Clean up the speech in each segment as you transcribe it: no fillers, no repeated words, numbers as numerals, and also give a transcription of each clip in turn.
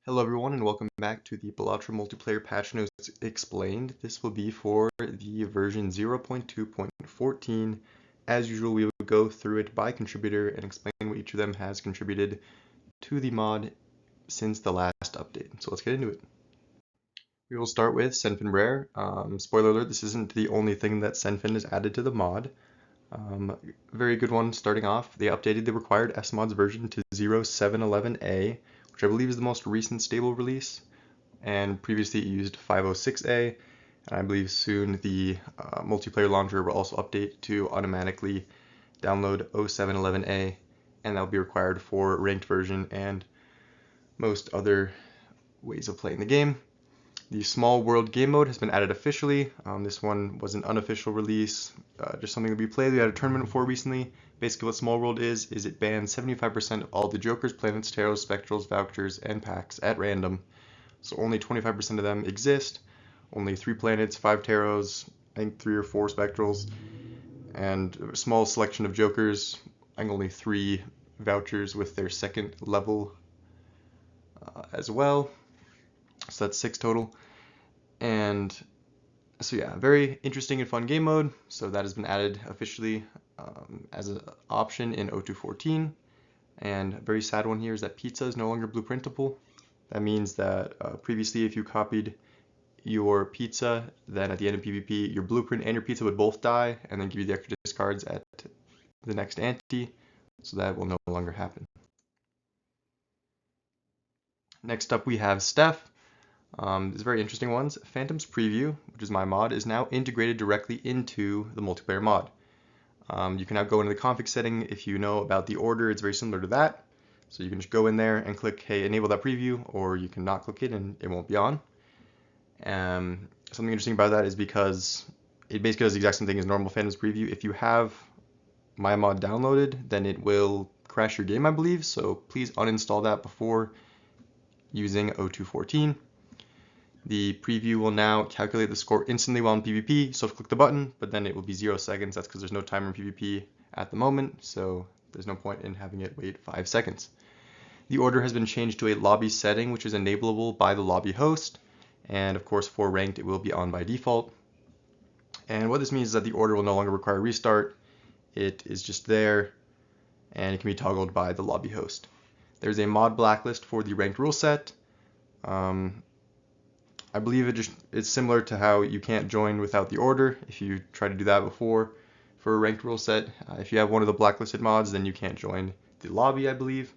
Hello everyone and welcome back to the Balatro Multiplayer patch notes explained. This will be for the version 0.2.14. As usual, we will go through it by contributor and explain what each of them has contributed to the mod since the last update. So let's get into it. We will start with Senfin Rare. Spoiler alert, this isn't the only thing that Senfin has added to the mod. Very good one starting off. They updated the required SMods version to 0711A, which I believe is the most recent stable release, and previously it used 506A, and I believe soon the multiplayer launcher will also update to automatically download 0711A, and that will be required for ranked version and most other ways of playing the game. The Small World game mode has been added officially. This one was an unofficial release, just something that we played. We had a tournament for recently. Basically what Small World is it bans 75% of all the Jokers, Planets, Taros, Spectrals, Vouchers, and Packs at random. So only 25% of them exist. Only 3 Planets, 5 Taros, I think 3 or 4 Spectrals, and a small selection of Jokers. I think only 3 Vouchers with their second level as well. So that's 6 total. And so yeah, very interesting and fun game mode. So that has been added officially as an option in 0214. And a very sad one here is that pizza is no longer blueprintable. That means that previously if you copied your pizza, then at the end of PvP, your blueprint and your pizza would both die and then give you the extra discards at the next ante. So that will no longer happen. Next up we have Steph. These very interesting ones. Phantom's Preview, which is my mod, is now integrated directly into the multiplayer mod. You can now go into the config setting. If you know about the order, it's very similar to that. So you can just go in there and click, hey, enable that preview, or you can not click it and it won't be on. Something interesting about that is because it basically does the exact same thing as normal Phantom's Preview. If you have my mod downloaded, then it will crash your game, I believe. So please uninstall that before using 0214. The preview will now calculate the score instantly while in PvP, so click the button, but then it will be 0 seconds. That's because there's no timer in PvP at the moment, so there's no point in having it wait 5 seconds. The order has been changed to a lobby setting, which is enableable by the lobby host, and of course for ranked it will be on by default. And what this means is that the order will no longer require a restart. It is just there, and it can be toggled by the lobby host. There's a mod blacklist for the ranked rule set. I believe it's similar to how you can't join without the order if you try to do that before for a ranked rule set. If you have one of the blacklisted mods, then you can't join the lobby, I believe,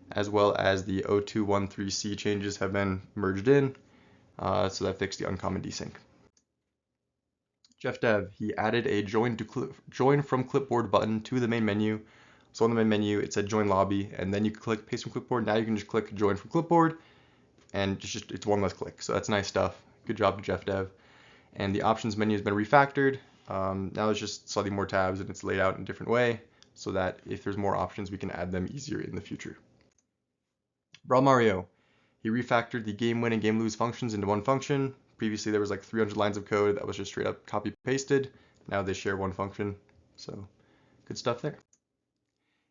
as well as the 0213C changes have been merged in, so that fixed the uncommon desync. Jeff Dev, he added a join from clipboard button to the main menu. So on the main menu, it said join lobby, and then you can click paste from clipboard. Now you can just click join from clipboard, and it's one less click. So that's nice stuff. Good job to Jeff Dev. And the options menu has been refactored. Now it's just slightly more tabs and it's laid out in a different way so that if there's more options, we can add them easier in the future. Brawl Mario, he refactored the game win and game lose functions into one function. Previously there was like 300 lines of code that was just straight up copy pasted. Now they share one function. So good stuff there.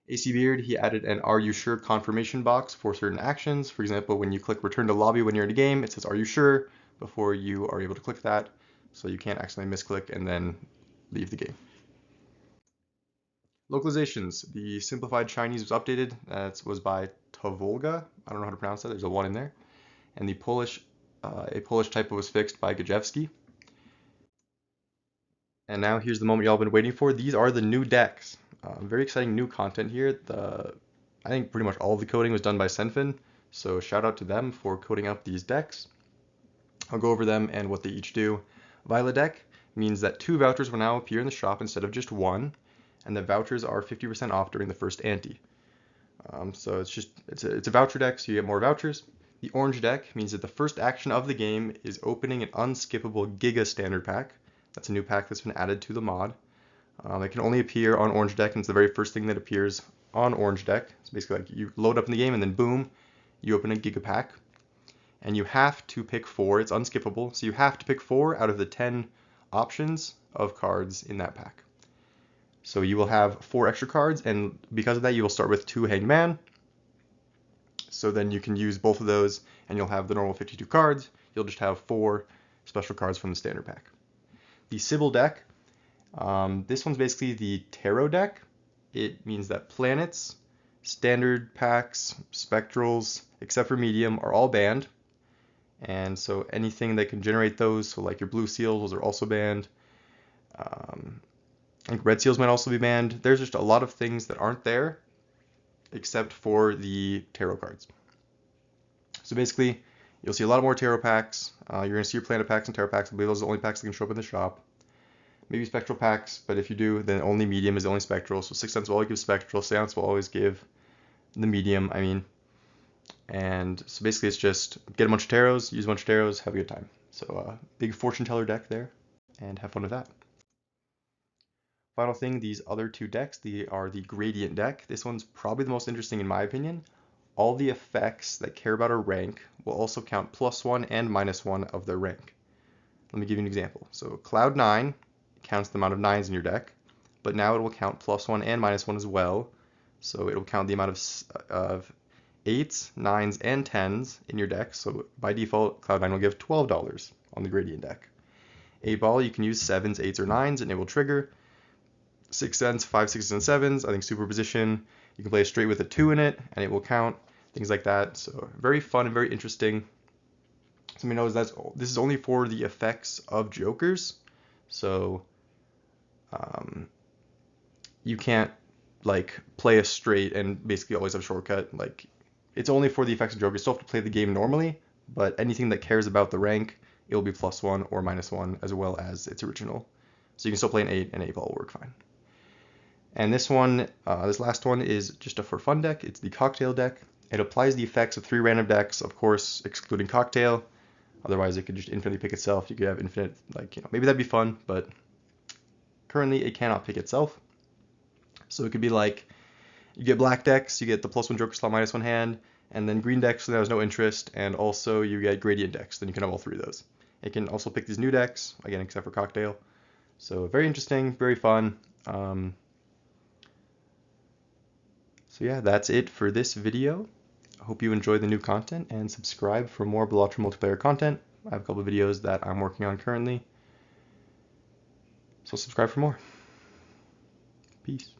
AC Beard, he added an Are You Sure confirmation box for certain actions. For example, when you click return to lobby when you're in a game, it says Are You Sure before you are able to click that, so you can't accidentally misclick and then leave the game. Localizations. The simplified Chinese was updated. That was by Tovolga. I don't know how to pronounce that. There's a 1 in there. And the Polish, a Polish typo was fixed by Gajewski. And now here's the moment y'all been waiting for. These are the new decks. Very exciting new content here. I think pretty much all of the coding was done by Senfin, so shout out to them for coding up these decks. I'll go over them and what they each do. Violet deck means that 2 vouchers will now appear in the shop instead of just 1, and the vouchers are 50% off during the first ante. So it's a voucher deck, so you get more vouchers. The orange deck means that the first action of the game is opening an unskippable Giga Standard Pack. That's a new pack that's been added to the mod. It can only appear on Orange Deck, and it's the very first thing that appears on Orange Deck. So basically, like you load up in the game, and then boom, you open a Giga Pack. And you have to pick 4. It's unskippable, so you have to pick 4 out of the 10 options of cards in that pack. So you will have 4 extra cards, and because of that, you will start with 2 Hanged Man, So then you can use both of those and you'll have the normal 52 cards. You'll just have 4 special cards from the standard pack. The Sybil deck, this one's basically the tarot deck. It means that planets, standard packs, spectrals, except for medium, are all banned. And so anything that can generate those, so like your blue seals, those are also banned. I think red seals might also be banned. There's just a lot of things that aren't there except for the tarot cards. So basically, you'll see a lot more tarot packs. You're going to see your planet packs and tarot packs. I believe those are the only packs that can show up in the shop. Maybe spectral packs, but if you do, then only medium is the only spectral. So 6th Sense will always give spectral, Seance will always give the medium, And so basically it's just get a bunch of tarots, use a bunch of tarots, have a good time. So big fortune teller deck there, and have fun with that. Final thing, these other 2 decks, they are the gradient deck. This one's probably the most interesting in my opinion. All the effects that care about a rank will also count +1 and -1 of their rank. Let me give you an example. So Cloud 9 counts the amount of 9s in your deck, but now it will count +1 and -1 as well. So it will count the amount of 8s, 9s, and 10s in your deck. So by default, Cloud 9 will give $12 on the gradient deck. 8-ball, you can use 7s, 8s, or 9s, and it will trigger. 6th Sense, 5, 6s, and 7s. I think Superposition, you can play a straight with a 2 in it, and it will count. Things like that. So very fun and very interesting. Somebody knows this is only for the effects of jokers. So you can't like play a straight and basically always have a shortcut. Like it's only for the effects of jokers. You still have to play the game normally, but anything that cares about the rank, it will be +1 or -1 as well as its original. So you can still play an 8 and 8-ball will work fine. And this one, this last one is just a for fun deck. It's the Cocktail deck. It applies the effects of 3 random decks, of course, excluding Cocktail. Otherwise, it could just infinitely pick itself. You could have infinite, maybe that'd be fun, but currently it cannot pick itself. So it could be like, you get black decks, you get the +1 Joker slot -1 hand, and then green decks, so there's no interest, and also you get gradient decks, then you can have all 3 of those. It can also pick these new decks, again, except for Cocktail. So very interesting, very fun. So yeah, that's it for this video. I hope you enjoy the new content and subscribe for more Balatro Multiplayer content. I have a couple of videos that I'm working on currently. So subscribe for more. Peace.